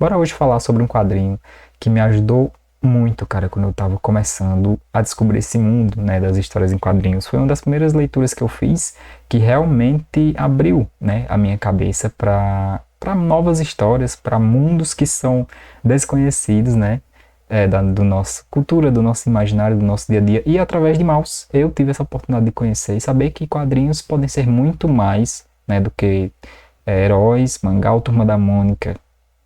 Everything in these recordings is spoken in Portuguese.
Bora hoje falar sobre um quadrinho que me ajudou muito, cara, quando eu tava começando a descobrir esse mundo, né, das histórias em quadrinhos. Foi uma das primeiras leituras que eu fiz que realmente abriu, né, a minha cabeça para novas histórias, para mundos que são desconhecidos, né, do nosso cultura, do nosso imaginário, do nosso dia a dia. E através de Maus, eu tive essa oportunidade de conhecer e saber que quadrinhos podem ser muito mais, né, do que heróis, mangá ou Turma da Mônica,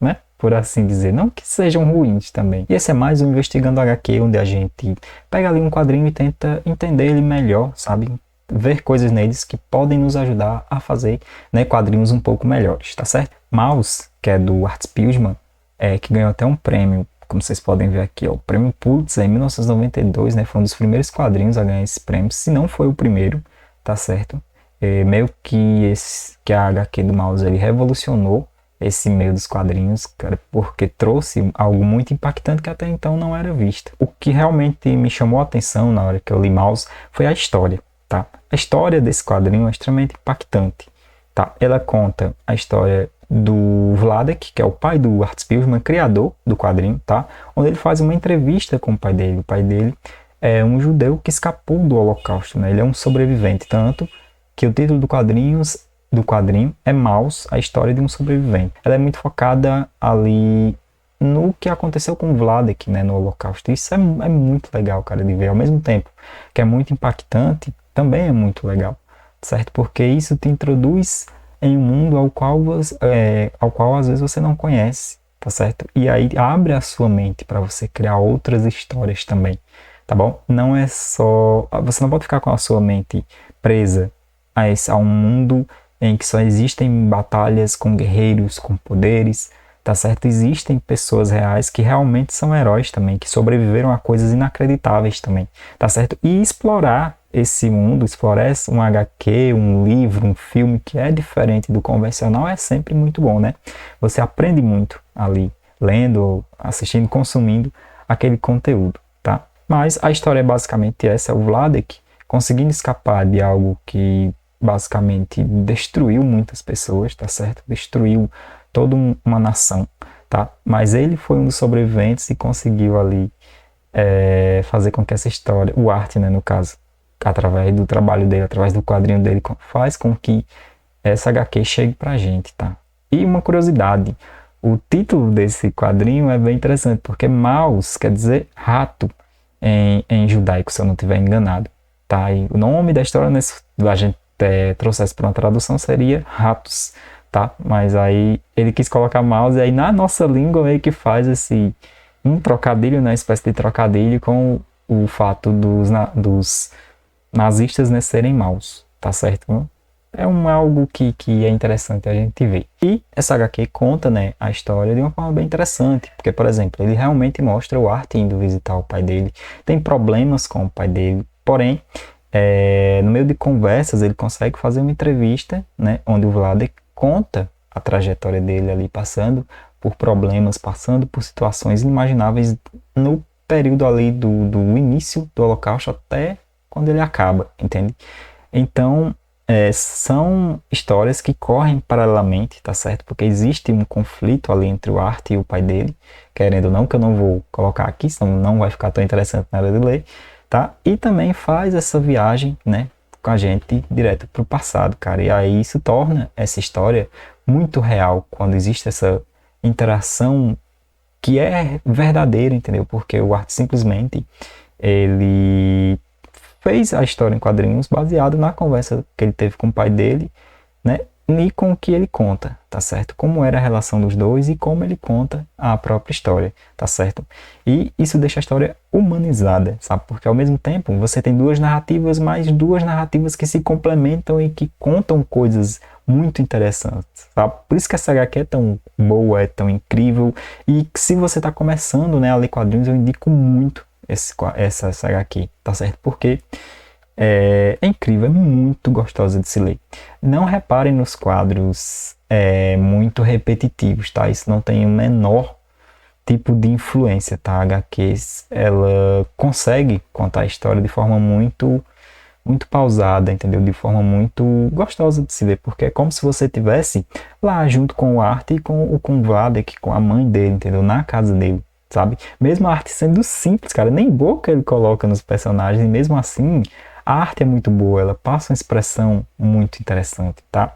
né? Por assim dizer. Não que sejam ruins também. E esse é mais um Investigando HQ, onde a gente pega ali um quadrinho e tenta entender ele melhor, sabe? Ver coisas neles que podem nos ajudar a fazer, né, quadrinhos um pouco melhores, tá certo? Maus, que é do Art Spiegelman, que ganhou até um prêmio, como vocês podem ver aqui, ó, o prêmio Pulitzer em 1992, né? Foi um dos primeiros quadrinhos a ganhar esse prêmio, se não foi o primeiro, tá certo? Meio que a HQ do Maus, ele revolucionou esse meio dos quadrinhos, cara, porque trouxe algo muito impactante que até então não era visto. O que realmente me chamou a atenção na hora que eu li Maus foi a história, tá? A história desse quadrinho é extremamente impactante, tá? Ela conta a história do Vladek, que é o pai do Art Spiegelman, criador do quadrinho, tá? Onde ele faz uma entrevista com o pai dele. O pai dele é um judeu que escapou do Holocausto, né? Ele é um sobrevivente, tanto que o título do quadrinho é Maus, a história de um sobrevivente. Ela é muito focada ali no que aconteceu com o Vladek, né, no Holocausto. Isso é muito legal, cara, de ver. Ao mesmo tempo que é muito impactante, também é muito legal, certo? Porque isso te introduz em um mundo ao qual às vezes você não conhece, tá certo? E aí abre a sua mente para você criar outras histórias também, tá bom? Não é só... Você não pode ficar com a sua mente presa a um mundo em que só existem batalhas com guerreiros, com poderes, tá certo? Existem pessoas reais que realmente são heróis também, que sobreviveram a coisas inacreditáveis também, tá certo? E explorar esse mundo, explorar um HQ, um livro, um filme que é diferente do convencional é sempre muito bom, né? Você aprende muito ali, lendo, assistindo, consumindo aquele conteúdo, tá? Mas a história é basicamente essa, o Vladek conseguindo escapar de algo que basicamente destruiu muitas pessoas, tá certo? Destruiu toda uma nação, tá? Mas ele foi um dos sobreviventes e conseguiu ali fazer com que essa história, o Art, né, no caso, através do trabalho dele, através do quadrinho dele, faz com que essa HQ chegue pra gente, tá? E uma curiosidade, o título desse quadrinho é bem interessante, porque Maus quer dizer rato em judaico, se eu não estiver enganado, tá? E o nome da história, a gente trouxesse para uma tradução, seria ratos, tá? Mas aí ele quis colocar Maus e aí na nossa língua meio que faz um trocadilho, né? Uma espécie de trocadilho com o fato dos nazistas, né, serem maus, tá certo? É algo que é interessante a gente ver. E essa HQ conta, né, a história de uma forma bem interessante, porque, por exemplo, ele realmente mostra o Art indo visitar o pai dele, tem problemas com o pai dele, porém, no meio de conversas, ele consegue fazer uma entrevista, né, onde o Vladek conta a trajetória dele ali, passando por problemas, passando por situações inimagináveis no período ali do início do Holocausto até quando ele acaba, entende? Então, são histórias que correm paralelamente, tá certo? Porque existe um conflito ali entre o Art e o pai dele, querendo ou não, que eu não vou colocar aqui, senão não vai ficar tão interessante na hora de ler, tá? E também faz essa viagem, né, com a gente direto para o passado, cara. E aí isso torna essa história muito real, quando existe essa interação que é verdadeira, entendeu? Porque o Art simplesmente, ele fez a história em quadrinhos baseado na conversa que ele teve com o pai dele, né? E com o que ele conta, tá certo? Como era a relação dos dois e como ele conta a própria história, tá certo? E isso deixa a história humanizada, sabe? Porque ao mesmo tempo você tem duas narrativas, mas duas narrativas que se complementam e que contam coisas muito interessantes, sabe? Por isso que essa HQ é tão boa, é tão incrível, e que se você tá começando, né, a ler quadrinhos, eu indico muito essa HQ, tá certo? Porque é incrível, é muito gostosa de se ler. Não reparem nos quadros muito repetitivos, tá? Isso não tem o menor tipo de influência, tá? A HQ, ela consegue contar a história de forma muito muito pausada, entendeu? De forma muito gostosa de se ver, porque é como se você tivesse lá junto com o Art e com o Vladek, com a mãe dele, entendeu? Na casa dele, sabe? Mesmo a arte sendo simples, cara, nem boca ele coloca nos personagens, e mesmo assim, a arte é muito boa, ela passa uma expressão muito interessante, tá?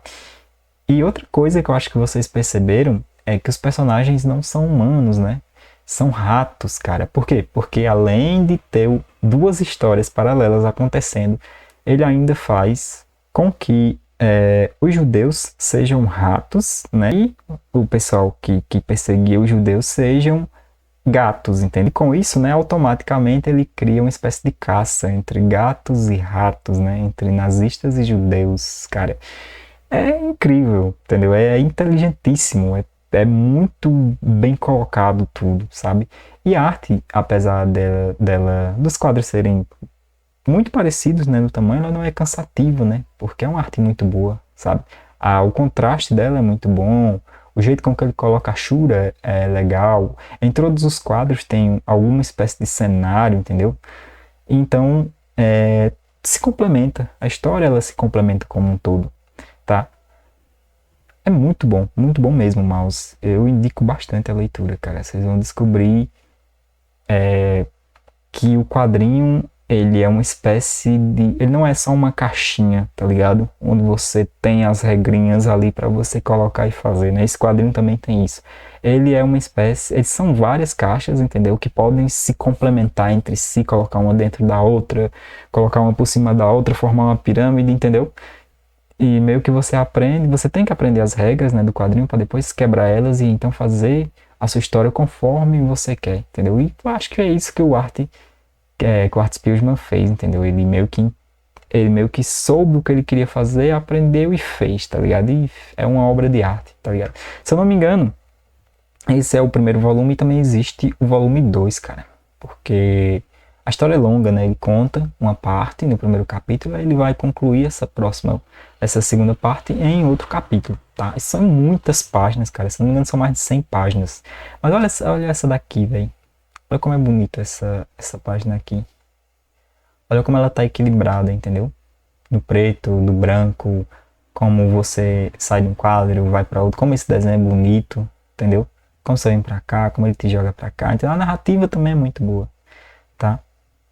E outra coisa que eu acho que vocês perceberam é que os personagens não são humanos, né? São ratos, cara. Por quê? Porque além de ter duas histórias paralelas acontecendo, ele ainda faz com que os judeus sejam ratos, né? E o pessoal que perseguia os judeus sejam gatos, entende? E com isso, né, automaticamente ele cria uma espécie de caça entre gatos e ratos, né? Entre nazistas e judeus, cara. É incrível, entendeu? É inteligentíssimo, é muito bem colocado tudo, sabe? E a arte, apesar dos quadros serem muito parecidos, né, no tamanho, ela não é cansativa, né? Porque é uma arte muito boa, sabe? O contraste dela é muito bom, o jeito com que ele coloca a Shura é legal. Em todos os quadros tem alguma espécie de cenário, entendeu? Então, se complementa. A história, ela se complementa como um todo, tá? É muito bom mesmo, Mouse. Eu indico bastante a leitura, cara. Vocês vão descobrir que o quadrinho, ele é uma espécie de... Ele não é só uma caixinha, tá ligado? Onde você tem as regrinhas ali para você colocar e fazer, né? Esse quadrinho também tem isso. Ele é uma espécie... Eles são várias caixas, entendeu? Que podem se complementar entre si, colocar uma dentro da outra, colocar uma por cima da outra, formar uma pirâmide, entendeu? E meio que você aprende, você tem que aprender as regras, né, do quadrinho para depois quebrar elas e então fazer a sua história conforme você quer, entendeu? E eu acho que é isso que que o Art Spiegelman fez, entendeu? Ele meio que soube o que ele queria fazer, aprendeu e fez, tá ligado? E é uma obra de arte, tá ligado? Se eu não me engano, esse é o primeiro volume e também existe o volume 2, cara. Porque a história é longa, né? Ele conta uma parte no primeiro capítulo, aí ele vai concluir essa segunda parte em outro capítulo, tá? E são muitas páginas, cara. Se não me engano, são mais de 100 páginas. Mas olha essa daqui, velho. Olha como é bonita essa página aqui. Olha como ela tá equilibrada, entendeu? Do preto, do branco, como você sai de um quadro, vai para outro, como esse desenho é bonito, entendeu? Como você vem pra cá, como ele te joga pra cá. Então a narrativa também é muito boa, tá?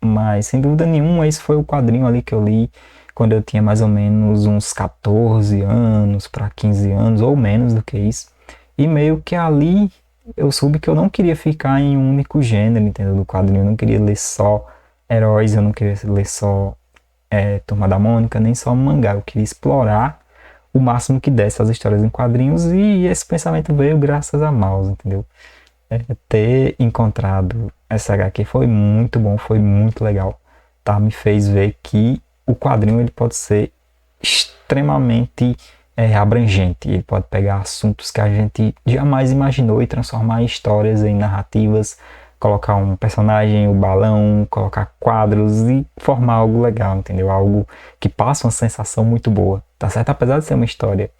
Mas sem dúvida nenhuma, esse foi o quadrinho ali que eu li quando eu tinha mais ou menos uns 14 anos para 15 anos, ou menos do que isso. E meio que ali eu soube que eu não queria ficar em um único gênero, entendeu? Do quadrinho. Eu não queria ler só heróis, eu não queria ler só Turma da Mônica, nem só mangá. Eu queria explorar o máximo que desse as histórias em quadrinhos, e esse pensamento veio graças a Mouse, entendeu? Ter encontrado essa HQ foi muito bom, foi muito legal, tá? Me fez ver que o quadrinho ele pode ser extremamente abrangente, ele pode pegar assuntos que a gente jamais imaginou e transformar em histórias, em narrativas, colocar um personagem, o balão, colocar quadros e formar algo legal, entendeu? Algo que passa uma sensação muito boa, tá certo? Apesar de ser uma história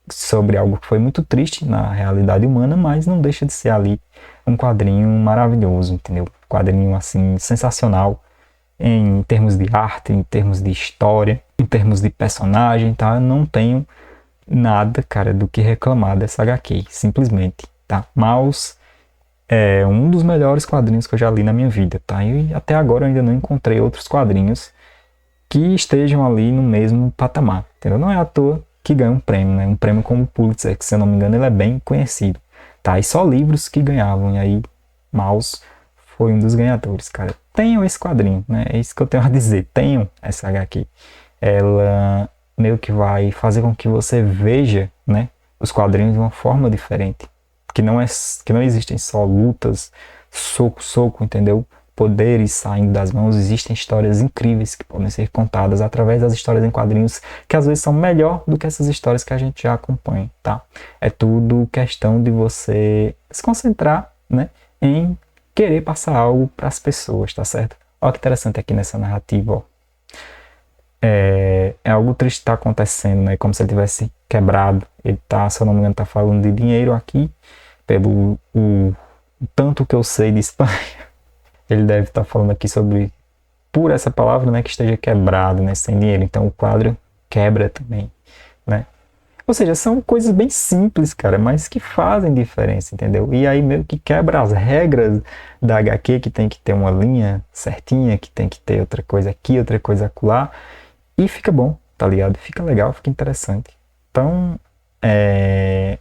sobre algo que foi muito triste na realidade humana, mas não deixa de ser ali um quadrinho maravilhoso, entendeu? Um quadrinho assim sensacional em termos de arte, em termos de história, em termos de personagem, tá? Eu não tenho nada, cara, do que reclamar dessa HQ, simplesmente, tá? Mouse é um dos melhores quadrinhos que eu já li na minha vida, tá? E até agora eu ainda não encontrei outros quadrinhos que estejam ali no mesmo patamar, entendeu? Não é à toa que ganha um prêmio, né? Um prêmio como o Pulitzer, que se eu não me engano ele é bem conhecido, tá? E só livros que ganhavam, e aí Mouse foi um dos ganhadores, cara. Tenham esse quadrinho, né? É isso que eu tenho a dizer, tenham essa HQ. Ela meio que vai fazer com que você veja, né, os quadrinhos de uma forma diferente, que não existem só lutas, soco, entendeu? Poderes saindo das mãos, existem histórias incríveis que podem ser contadas através das histórias em quadrinhos, que às vezes são melhor do que essas histórias que a gente já acompanha, tá? É tudo questão de você se concentrar, né, em querer passar algo para as pessoas, tá certo? Olha que interessante aqui nessa narrativa, ó. É algo triste que tá acontecendo, né? Como se ele tivesse quebrado. Ele tá, se eu não me engano, tá falando de dinheiro aqui, pelo o tanto que eu sei de Espanha. Ele deve estar falando aqui sobre por essa palavra, né, que esteja quebrado, né, sem dinheiro. Então o quadro quebra também, né? Ou seja, são coisas bem simples, cara, mas que fazem diferença, entendeu? E aí meio que quebra as regras da HQ, que tem que ter uma linha certinha, que tem que ter outra coisa aqui, outra coisa acolá, e fica bom, tá ligado? Fica legal, fica interessante. Então, é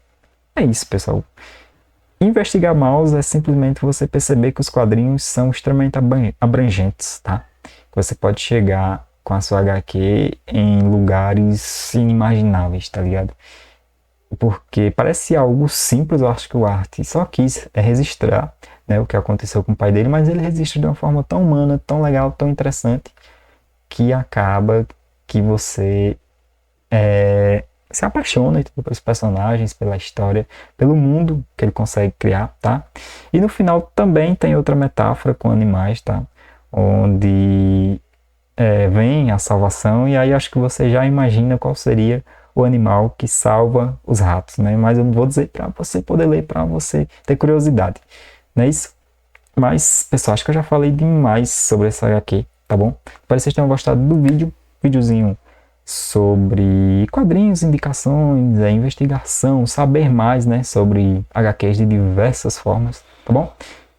isso, pessoal. Investigar mouse é simplesmente você perceber que os quadrinhos são extremamente abrangentes, tá? Você pode chegar com a sua HQ em lugares inimagináveis, tá ligado? Porque parece algo simples, eu acho que o Art só quis registrar, né, o que aconteceu com o pai dele, mas ele registra de uma forma tão humana, tão legal, tão interessante, que acaba que você se apaixona pelos personagens, pela história, pelo mundo que ele consegue criar, tá? E no final também tem outra metáfora com animais, tá? Onde vem a salvação, e aí acho que você já imagina qual seria o animal que salva os ratos, né? Mas eu não vou dizer para você poder ler, para você ter curiosidade, não é isso? Mas, pessoal, acho que eu já falei demais sobre essa HQ, tá bom? Espero que vocês tenham gostado do videozinho sobre quadrinhos, indicações, investigação, saber mais, né, sobre HQs de diversas formas, tá bom?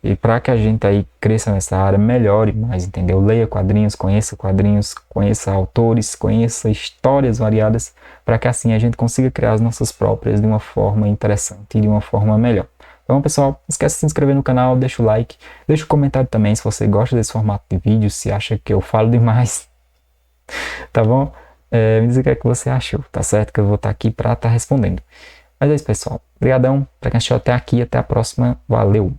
E para que a gente aí cresça nessa área, melhore mais, entendeu? Leia quadrinhos, conheça autores, conheça histórias variadas, para que assim a gente consiga criar as nossas próprias de uma forma interessante e de uma forma melhor. Então, pessoal, não esquece de se inscrever no canal, deixa o like, deixa o comentário também se você gosta desse formato de vídeo, se acha que eu falo demais, tá bom? Me dizer o que é que você achou, tá certo? Que eu vou estar aqui para estar respondendo. Mas é isso, pessoal. Obrigadão para quem assistiu até aqui. Até a próxima. Valeu!